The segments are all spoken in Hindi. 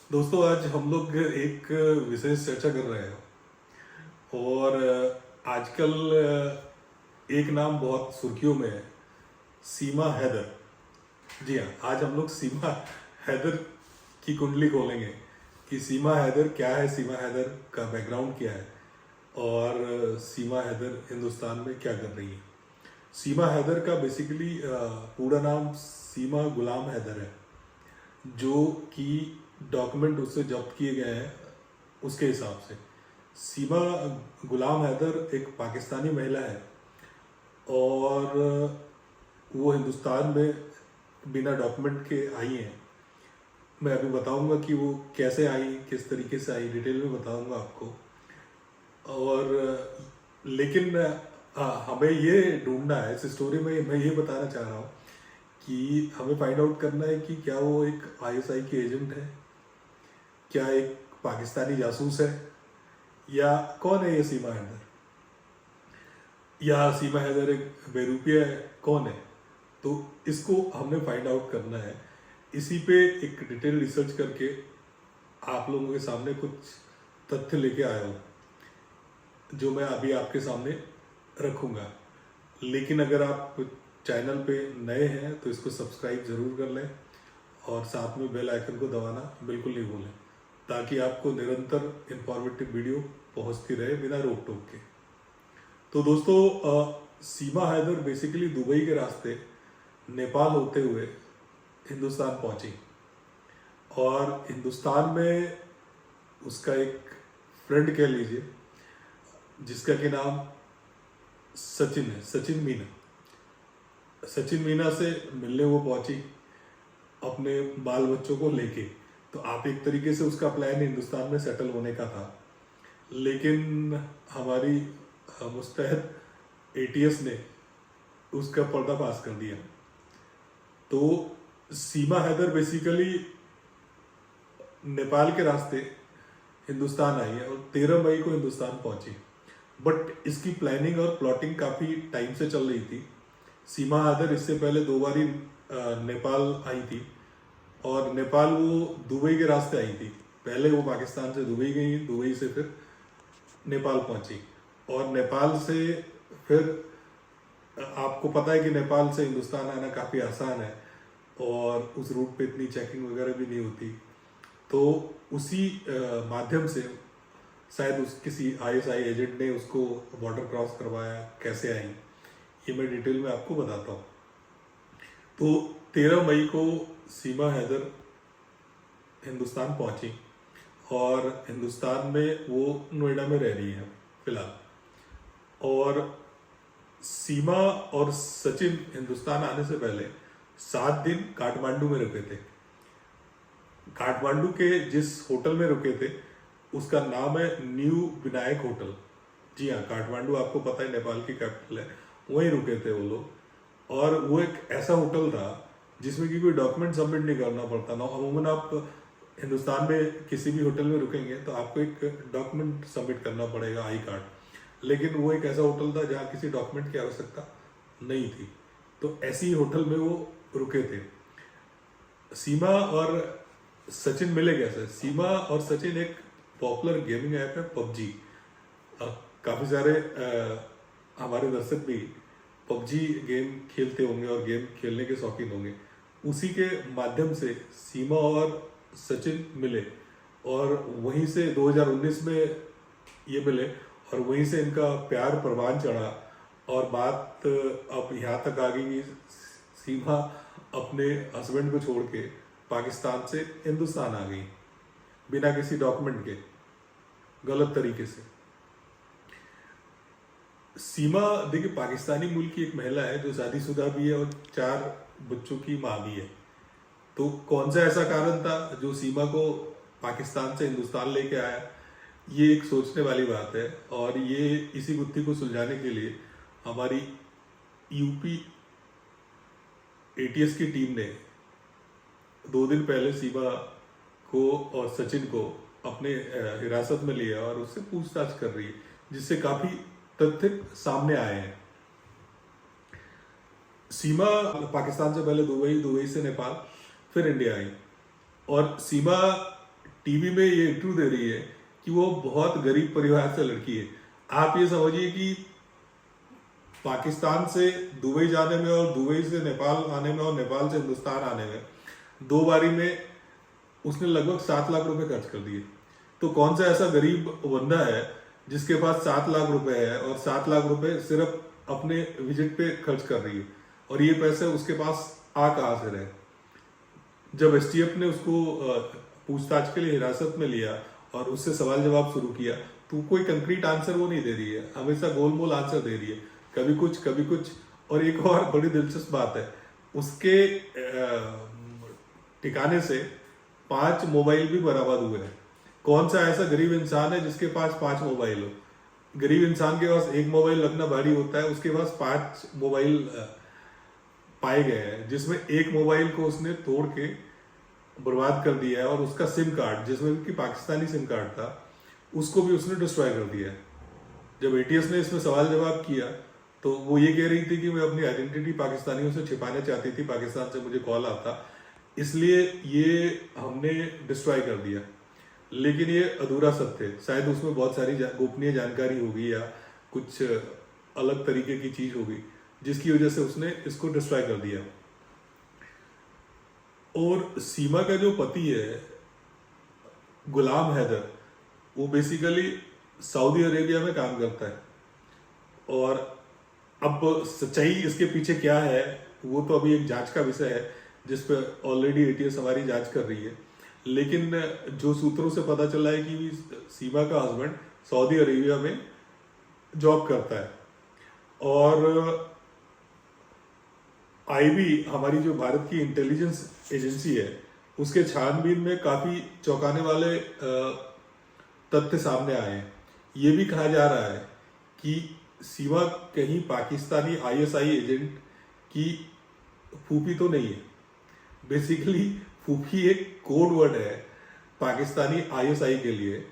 दोस्तों आज हम लोग एक विशेष चर्चा कर रहे हैं और आजकल एक नाम बहुत सुर्खियों में है। सीमा हैदर। जी हाँ, आज हम लोग सीमा हैदर की कुंडली खोलेंगे कि सीमा हैदर क्या है, सीमा हैदर का बैकग्राउंड क्या है और सीमा हैदर हिंदुस्तान में क्या कर रही है। सीमा हैदर का बेसिकली पूरा नाम सीमा गुलाम हैदर है, जो कि डॉक्यूमेंट उससे जब्त किए गए हैं उसके हिसाब से। सीमा गुलाम हैदर एक पाकिस्तानी महिला है और वो हिंदुस्तान में बिना डॉक्यूमेंट के आई हैं। मैं अभी बताऊंगा कि वो कैसे आई, किस तरीके से आई, डिटेल में बताऊंगा आपको। और लेकिन हमें ये ढूंढना है इस स्टोरी में, मैं ये बताना चाह रहा हूँ कि हमें फाइंड आउट करना है कि क्या वो एक आईएसआई की एजेंट है, क्या एक पाकिस्तानी जासूस है, या कौन है ये सीमा हैदर, या सीमा हैदर एक बेरूपिया है, कौन है। तो इसको हमने फाइंड आउट करना है। इसी पे एक डिटेल रिसर्च करके आप लोगों के सामने कुछ तथ्य लेके आया हूँ जो मैं अभी आपके सामने रखूँगा। लेकिन अगर आप चैनल पे नए हैं तो इसको सब्सक्राइब ज़रूर कर लें और साथ में बेल आइकन को दबाना बिल्कुल नहीं भूलें, ताकि आपको निरंतर इंफॉर्मेटिव वीडियो पहुंचती रहे बिना रोक टोक के। तो दोस्तों, सीमा हैदर बेसिकली दुबई के रास्ते नेपाल होते हुए हिंदुस्तान पहुंची और हिंदुस्तान में उसका एक फ्रेंड कह लीजिए, जिसका कि नाम सचिन है, सचिन मीना। सचिन मीना से मिलने वो पहुंची अपने बाल बच्चों को लेके। तो आप एक तरीके से उसका प्लान हिंदुस्तान में सेटल होने का था, लेकिन हमारी मुस्तैद एटीएस ने उसका पर्दाफाश कर दिया। तो सीमा हैदर बेसिकली नेपाल के रास्ते हिंदुस्तान आई है और 13 मई को हिंदुस्तान पहुंची। बट इसकी प्लानिंग और प्लॉटिंग काफ़ी टाइम से चल रही थी। सीमा हैदर इससे पहले 2 बार ही नेपाल आई थी और नेपाल वो दुबई के रास्ते आई थी। पहले वो पाकिस्तान से दुबई गई, दुबई से फिर नेपाल पहुंची और नेपाल से फिर आपको पता है कि नेपाल से हिंदुस्तान आना काफ़ी आसान है और उस रूट पे इतनी चेकिंग वगैरह भी नहीं होती। तो उसी माध्यम से शायद उस किसी आईएसआई एजेंट ने उसको बॉर्डर क्रॉस करवाया। कैसे आई ये मैं डिटेल में आपको बताता हूँ। तो 13 मई को सीमा हैदर हिंदुस्तान पहुंची और हिंदुस्तान में वो नोएडा में रह रही है फिलहाल। और सीमा और सचिन हिंदुस्तान आने से पहले 7 दिन काठमांडू में रुके थे। काठमांडू के जिस होटल में रुके थे उसका नाम है न्यू विनायक होटल। जी हाँ, काठमांडू आपको पता है नेपाल की कैपिटल है, वहीं रुके थे वो लोग। और वो एक ऐसा होटल था जिसमें कि कोई डॉक्यूमेंट सबमिट नहीं करना पड़ता ना। अमूमन आप हिंदुस्तान में किसी भी होटल में रुकेंगे तो आपको एक डॉक्यूमेंट सबमिट करना पड़ेगा, आई कार्ड। लेकिन वो एक ऐसा होटल था जहाँ किसी डॉक्यूमेंट की आवश्यकता नहीं थी। तो ऐसी होटल में वो रुके थे। सीमा और सचिन मिले कैसे? सीमा और सचिन एक पॉपुलर गेमिंग ऐप है पबजी। काफ़ी सारे हमारे दर्शक भी पबजी गेम खेलते होंगे और गेम खेलने के शौकीन होंगे। उसी के माध्यम से सीमा और सचिन मिले और वहीं से 2019 में ये मिले और वहीं से इनका प्यार परवान चढ़ा। और बात अब यहाँ तक आ गई कि सीमा अपने हस्बैंड को छोड़ के पाकिस्तान से हिंदुस्तान आ गई बिना किसी डॉक्यूमेंट के, गलत तरीके से। सीमा देखिए पाकिस्तानी मूल की एक महिला है जो शादीशुदा भी है और 4 बच्चों की माँ भी है। तो कौन सा ऐसा कारण था जो सीमा को पाकिस्तान से हिंदुस्तान लेके आया, ये एक सोचने वाली बात है। और ये इसी गुत्थी को सुलझाने के लिए हमारी यूपी एटीएस की टीम ने 2 दिन पहले सीमा को और सचिन को अपने हिरासत में लिया और उससे पूछताछ कर रही है, जिससे काफी तथ्य सामने आए हैं। सीमा पाकिस्तान से पहले दुबई, दुबई से नेपाल, फिर इंडिया आई। और सीमा टीवी में ये इंटरव्यू दे रही है कि वो बहुत गरीब परिवार से लड़की है। आप ये समझिए कि पाकिस्तान से दुबई जाने में और दुबई से नेपाल आने में और नेपाल से हिंदुस्तान आने में 2 बारी में उसने लगभग 7 लाख रुपए खर्च कर दिए। तो कौन सा ऐसा गरीब बंदा है जिसके पास 7 लाख रुपए है और 7 लाख रुपए सिर्फ अपने विजिट पे खर्च कर रही है, और ये पैसे उसके पास आ कहाँ से रहे। जब एसटीएफ ने उसको पूछताछ के लिए हिरासत में लिया और उससे सवाल जवाब शुरू किया तो कोई कंक्रीट आंसर वो नहीं दे रही है, हमेशा गोलमोल आंसर दे रही है, कभी कुछ। और एक और बड़ी दिलचस्प बात है, उसके ठिकाने से 5 मोबाइल भी बरामद हुए हैं। कौन सा ऐसा गरीब इंसान है जिसके पास 5 मोबाइल हो? गरीब इंसान के पास 1 मोबाइल रखना भारी होता है, उसके पास 5 मोबाइल पाए गए हैं, जिसमें एक मोबाइल को उसने तोड़ के बर्बाद कर दिया है और उसका सिम कार्ड, जिसमें कि पाकिस्तानी सिम कार्ड था, उसको भी उसने डिस्ट्रॉय कर दिया है। जब एटीएस ने इसमें सवाल जवाब किया तो वो ये कह रही थी कि मैं अपनी आइडेंटिटी पाकिस्तानियों से छिपाना चाहती थी, पाकिस्तान से मुझे कॉल आता इसलिए ये हमने डिस्ट्रॉय कर दिया। लेकिन ये अधूरा सत्य है, शायद उसमें बहुत सारी गोपनीय जानकारी होगी या कुछ अलग तरीके की चीज होगी जिसकी वजह से उसने इसको डिस्ट्रॉय कर दिया। और सीमा का जो पति है गुलाम हैदर, वो बेसिकली सऊदी अरेबिया में काम करता है। और अब सच्चाई इसके पीछे क्या है वो तो अभी एक जांच का विषय है जिस पर ऑलरेडी एटीएस हमारी जांच कर रही है। लेकिन जो सूत्रों से पता चला है कि सीमा का हस्बैंड सऊदी अरेबिया में जॉब करता है। और आईबी, हमारी जो भारत की इंटेलिजेंस एजेंसी है, उसके छानबीन में काफी चौंकाने वाले तथ्य सामने आए हैं। ये भी कहा जा रहा है कि सीमा कहीं पाकिस्तानी आईएसआई एजेंट की फूफी तो नहीं है। बेसिकली फूफी एक कोड वर्ड है पाकिस्तानी आईएसआई के लिए,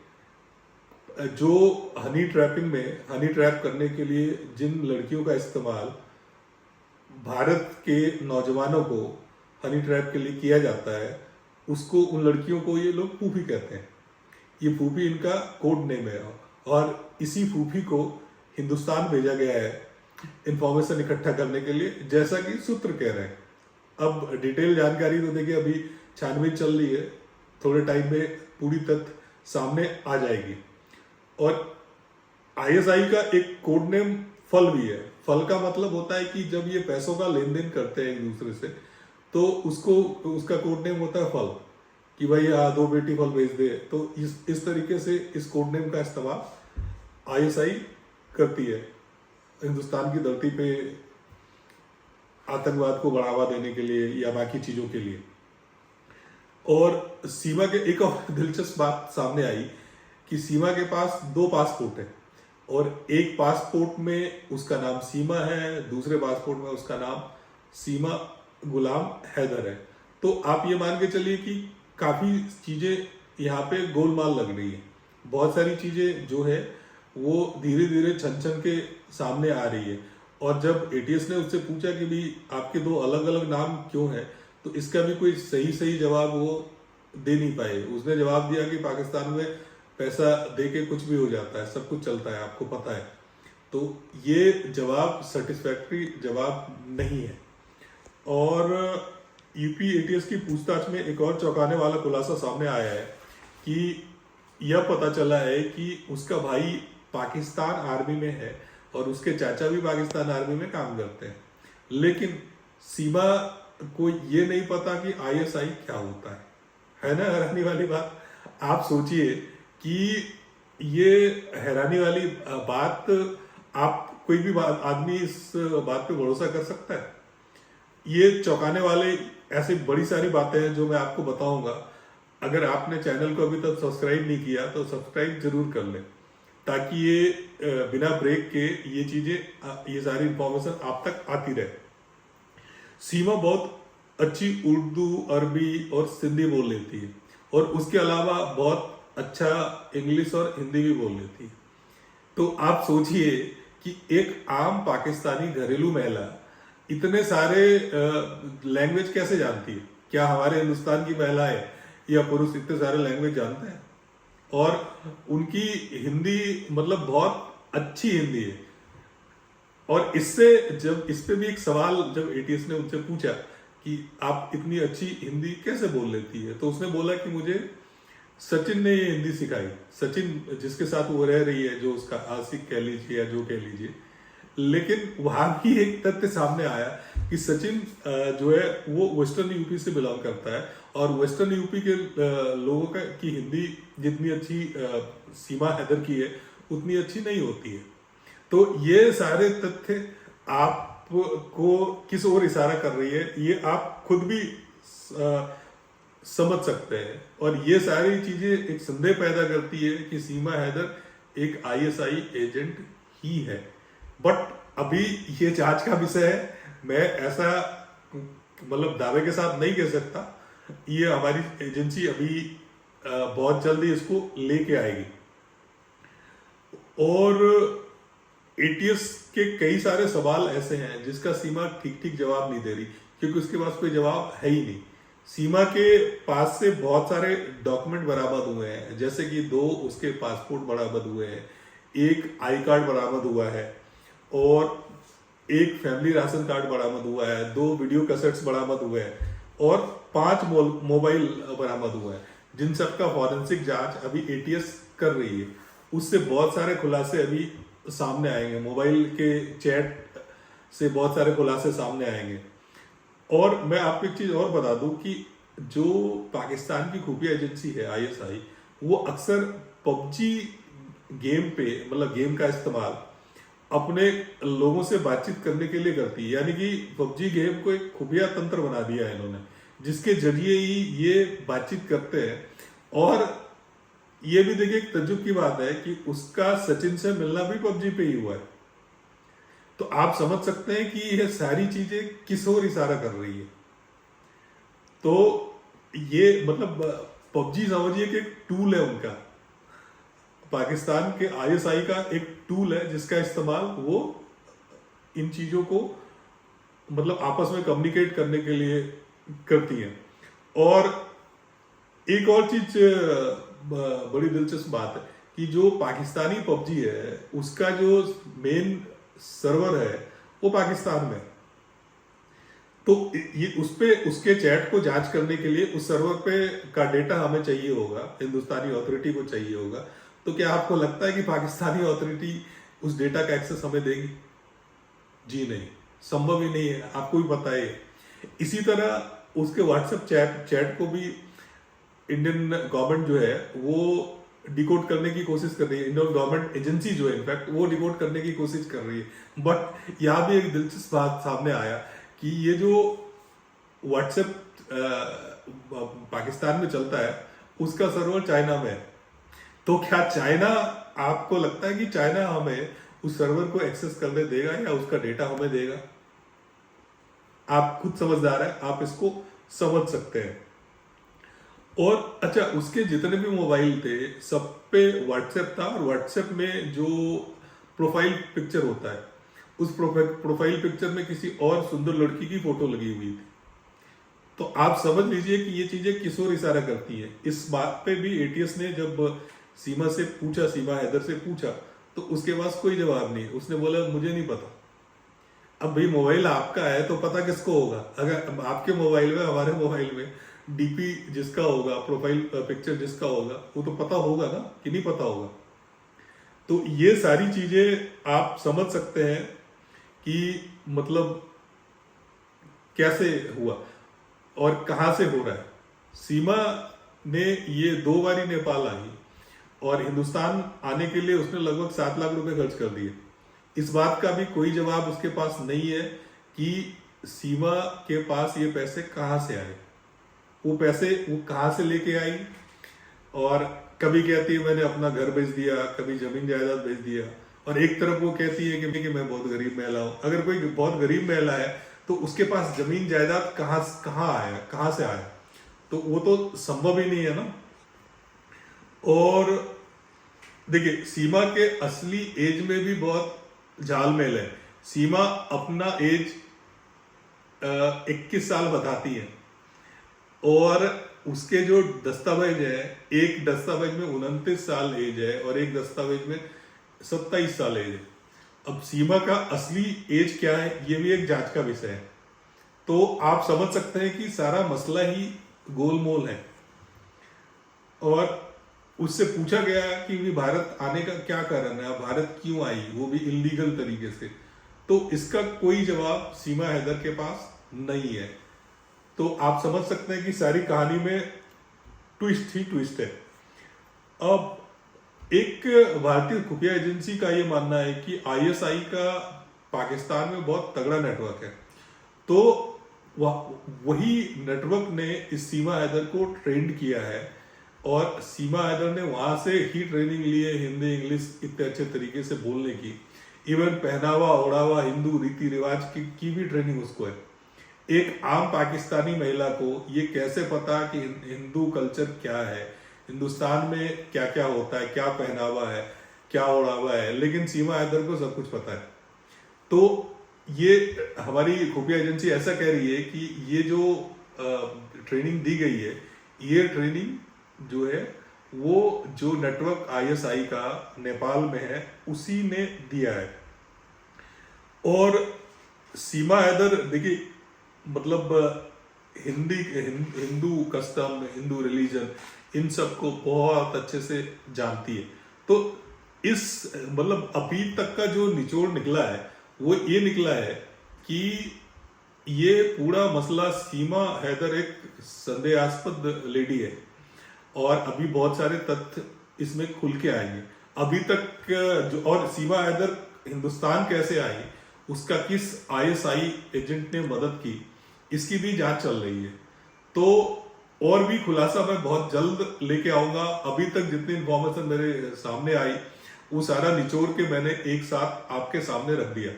जो हनी ट्रैप करने के लिए जिन लड़कियों का इस्तेमाल भारत के नौजवानों को हनी ट्रैप के लिए किया जाता है, उसको, उन लड़कियों को ये लोग फूफी कहते हैं। ये फूफी इनका कोड नेम है और इसी फूफी को हिंदुस्तान भेजा गया है इंफॉर्मेशन इकट्ठा करने के लिए, जैसा कि सूत्र कह रहे हैं। अब डिटेल जानकारी तो देखिए अभी छानबीन चल रही है, थोड़े टाइम में पूरी तथ्य सामने आ जाएगी। और आईएसआई का एक कोड नेम फल भी है। फल का मतलब होता है कि जब ये पैसों का लेन देन करते हैं एक दूसरे से तो उसका कोड नेम होता है फल, कि भाई 2 बेटी फल भेज दे। तो इस तरीके से इस कोड नेम का इस्तेमाल आईएसआई करती है हिंदुस्तान की धरती पे आतंकवाद को बढ़ावा देने के लिए या बाकी चीजों के लिए। और सीमा के एक और दिलचस्प बात सामने आई कि सीमा के पास 2 पासपोर्ट है और एक पासपोर्ट में उसका नाम सीमा है, दूसरे पासपोर्ट में उसका नाम सीमा गुलाम हैदर है। तो आप ये मान के चलिए कि काफी चीजें यहाँ पे गोलमाल लग रही है। बहुत सारी चीजें जो है वो धीरे धीरे छन छन के सामने आ रही है। और जब एटीएस ने उससे पूछा कि भी आपके 2 अलग अलग नाम क्यों है, तो इसका भी कोई सही जवाब वो दे नहीं पाए। उसने जवाब दिया कि पाकिस्तान में पैसा दे के कुछ भी हो जाता है, सब कुछ चलता है, आपको पता है। तो ये जवाब सेटिस्फैक्टरी जवाब नहीं है। और यूपी एटीएस की पूछताछ में एक और चौंकाने वाला खुलासा सामने आया है कि यह पता चला है कि उसका भाई पाकिस्तान आर्मी में है और उसके चाचा भी पाकिस्तान आर्मी में काम करते हैं। लेकिन सीमा को ये नहीं पता कि आईएसआई क्या होता है ना। हैरानी वाली बात। आप सोचिए कि ये हैरानी वाली बात, आप कोई भी आदमी इस बात पे भरोसा कर सकता है? ये चौंकाने वाले ऐसी बड़ी सारी बातें हैं जो मैं आपको बताऊंगा। अगर आपने चैनल को अभी तक सब्सक्राइब नहीं किया तो सब्सक्राइब जरूर कर लें, ताकि ये बिना ब्रेक के ये चीजें, ये सारी इंफॉर्मेशन आप तक आती रहे। सीमा बहुत अच्छी उर्दू, अरबी और सिंधी बोल लेती है और उसके अलावा बहुत अच्छा इंग्लिश और हिंदी भी बोल लेती है। तो आप सोचिए कि एक आम पाकिस्तानी घरेलू महिला इतने सारे लैंग्वेज कैसे जानती है? क्या हमारे हिंदुस्तान की महिलाएं या पुरुष इतने सारे लैंग्वेज जानते हैं, और उनकी हिंदी मतलब बहुत अच्छी हिंदी है। और इससे जब इस पे भी एक सवाल जब एटीएस ने उनसे पूछा कि आप इतनी अच्छी हिंदी कैसे बोल लेती है, तो उसने बोला कि मुझे सचिन ने ये हिंदी सिखाई। सचिन जिसके साथ वो रह रही है, जो उसका आशिक कह लीजिए या जो कह लीजिए। लेकिन वहां भी एक तथ्य सामने आया कि सचिन जो है वो वेस्टर्न यूपी से बिलोंग करता है, और वेस्टर्न यूपी के लोगों का की हिंदी जितनी अच्छी सीमा हैदर की है उतनी अच्छी नहीं होती है। तो ये सारे तथ्य आपको किस ओर इशारा कर रही है, ये आप खुद भी समझ सकते हैं। और ये सारी चीजें एक संदेह पैदा करती है कि सीमा हैदर एक आईएसआई एजेंट ही है। बट अभी ये जांच का विषय है, मैं ऐसा मतलब दावे के साथ नहीं कह सकता। ये हमारी एजेंसी अभी बहुत जल्दी इसको लेके आएगी। और एटीएस के कई सारे सवाल ऐसे हैं जिसका सीमा ठीक ठीक जवाब नहीं दे रही, क्योंकि उसके पास कोई जवाब है ही नहीं। सीमा के पास से बहुत सारे डॉक्यूमेंट बरामद हुए हैं, जैसे कि 2 उसके पासपोर्ट बरामद हुए हैं, एक आई कार्ड बरामद हुआ है, और एक फैमिली राशन कार्ड बरामद हुआ है, 2 वीडियो कैसेट्स बरामद हुए हैं, और 5 मोबाइल बरामद हुआ है, जिन सब का फॉरेंसिक जांच अभी एटीएस कर रही है। उससे बहुत सारे खुलासे अभी सामने आएंगे, मोबाइल के चैट से बहुत सारे खुलासे सामने आएंगे। और मैं आपको एक चीज और बता दूं कि जो पाकिस्तान की खुफिया एजेंसी है आईएसआई, वो अक्सर पबजी गेम पे मतलब गेम का इस्तेमाल अपने लोगों से बातचीत करने के लिए करती है। यानी कि पबजी गेम को एक खुफिया तंत्र बना दिया है इन्होंने, जिसके जरिए ही ये बातचीत करते हैं। और ये भी देखिए एक तज्जुब की बात है कि उसका सचिन से मिलना भी पबजी पे ही हुआ है। तो आप समझ सकते हैं कि यह सारी चीजें किस ओर इशारा कर रही है। तो ये मतलब पबजी समझिए कि एक टूल है उनका, पाकिस्तान के आईएसआई का एक टूल है, जिसका इस्तेमाल वो इन चीजों को मतलब आपस में कम्युनिकेट करने के लिए करती हैं। और एक और चीज बड़ी दिलचस्प बात है कि जो पाकिस्तानी पबजी है उसका जो मेन सर्वर है वो पाकिस्तान में, तो ये उसके चैट को जांच करने के लिए उस सर्वर पे का डेटा हमें चाहिए होगा, हिंदुस्तानी अथॉरिटी को चाहिए होगा। तो क्या आपको लगता है कि पाकिस्तानी अथॉरिटी उस डेटा का एक्सेस हमें देगी? जी नहीं, संभव ही नहीं है, आपको भी पता है। इसी तरह उसके व्हाट्सएप चैट को भी इंडियन गवर्नमेंट जो है वो डिकोड करने की कोशिश कर रही है, इंडियन गवर्नमेंट एजेंसी जो है इनफैक्ट वो डिकोड करने की कोशिश कर रही है। बट यहाँ भी एक दिलचस्प बात सामने आया कि ये जो व्हाट्सएप पाकिस्तान में चलता है उसका सर्वर चाइना में है। तो क्या चाइना, आपको लगता है कि चाइना हमें उस सर्वर को एक्सेस करने देगा या उसका डेटा हमें देगा? आप खुद समझदार है, आप इसको समझ सकते हैं। और अच्छा, उसके जितने भी मोबाइल थे सब पे व्हाट्सएप था, और व्हाट्सएप में जो प्रोफाइल पिक्चर होता है उस प्रोफाइल पिक्चर में किसी और सुंदर लड़की की फोटो लगी हुई थी। तो आप समझ लीजिए कि ये चीजें किस ओर इशारा करती हैं। इस बात पे भी एटीएस ने जब सीमा से पूछा, सीमा हैदर से पूछा, तो उसके पास कोई जवाब नहीं। उसने बोला मुझे नहीं पता। अब भाई मोबाइल आपका है तो पता किसको होगा? अगर आपके मोबाइल में, हमारे मोबाइल में डीपी जिसका होगा, प्रोफाइल पिक्चर जिसका होगा, वो तो पता होगा ना कि नहीं पता होगा। तो ये सारी चीजें आप समझ सकते हैं कि मतलब कैसे हुआ और कहां से हो रहा है। सीमा ने ये 2 बार ही नेपाल आई और हिंदुस्तान आने के लिए उसने लगभग 7 लाख रुपए खर्च कर दिए। इस बात का भी कोई जवाब उसके पास नहीं है कि सीमा के पास ये पैसे कहां से आए, वो पैसे वो कहां से लेके आई। और कभी कहती है मैंने अपना घर बेच दिया, कभी जमीन जायदाद बेच दिया, और एक तरफ वो कहती है कि मैं बहुत गरीब महिला हूं। अगर कोई बहुत गरीब महिला है तो उसके पास जमीन जायदाद कहां आया, कहां से आया? तो वो तो संभव ही नहीं है ना। और देखिए, सीमा के असली एज में भी बहुत झालमेल है। सीमा अपना एज 21 साल बताती है, और उसके जो दस्तावेज है, एक दस्तावेज में 29 साल एज है और एक दस्तावेज में 27 साल एज है। अब सीमा का असली एज क्या है ये भी एक जांच का विषय है। तो आप समझ सकते हैं कि सारा मसला ही गोलमोल है। और उससे पूछा गया कि भी भारत आने का क्या कारण है, भारत क्यों आई, वो भी इलीगल तरीके से। तो इसका कोई जवाब सीमा हैदर के पास नहीं है। तो आप समझ सकते हैं कि सारी कहानी में ट्विस्ट ही ट्विस्ट है। अब एक भारतीय खुफिया एजेंसी का ये मानना है कि आईएसआई का पाकिस्तान में बहुत तगड़ा नेटवर्क है। तो वही नेटवर्क ने इस सीमा हैदर को ट्रेंड किया है और सीमा हैदर ने वहां से ही ट्रेनिंग ली है हिंदी इंग्लिश इतने अच्छे तरीके से बोलने की। इवन पहनावा ओढ़ावा हिंदू रीति रिवाज की भी ट्रेनिंग उसको है। एक आम पाकिस्तानी महिला को ये कैसे पता कि हिंदू कल्चर क्या है, हिंदुस्तान में क्या क्या होता है, क्या पहनावा है, क्या ओढ़ावा है, लेकिन सीमा हैदर को सब कुछ पता है। तो ये हमारी खुफिया एजेंसी ऐसा कह रही है कि ये जो ट्रेनिंग दी गई है, ये ट्रेनिंग जो है वो जो नेटवर्क आईएसआई का नेपाल में है उसी ने दिया है। और सीमा हैदर देखिए, मतलब हिंदू कस्टम, हिंदू रिलीजन, इन सब को बहुत अच्छे से जानती है। तो इस मतलब अभी तक का जो निचोड़ निकला है वो ये निकला है कि ये पूरा मसला सीमा हैदर एक संदेहास्पद लेडी है और अभी बहुत सारे तथ्य इसमें खुल के आएंगे। अभी तक जो और सीमा हैदर हिंदुस्तान कैसे आई, उसका किस आईएसआई एजेंट ने मदद की, इसकी भी जांच चल रही है। तो और भी खुलासा मैं बहुत जल्द लेके आऊंगा। अभी तक जितनी इंफॉर्मेशन मेरे सामने आई वो सारा निचोड़ के मैंने एक साथ आपके सामने रख दिया।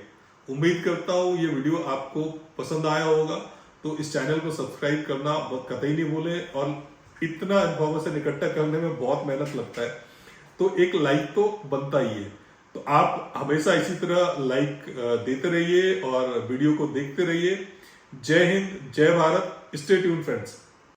उम्मीद करता हूँ ये वीडियो आपको पसंद आया होगा। तो इस चैनल को सब्सक्राइब करना कतई नहीं भूलें। और इतना इंफॉर्मेशन इकट्ठा करने में बहुत मेहनत लगता है, तो एक लाइक तो बनता ही है। तो आप हमेशा इसी तरह लाइक देते रहिए और वीडियो को देखते रहिए। जय हिंद, जय भारत, स्टे ट्यून्ड फ्रेंड्स।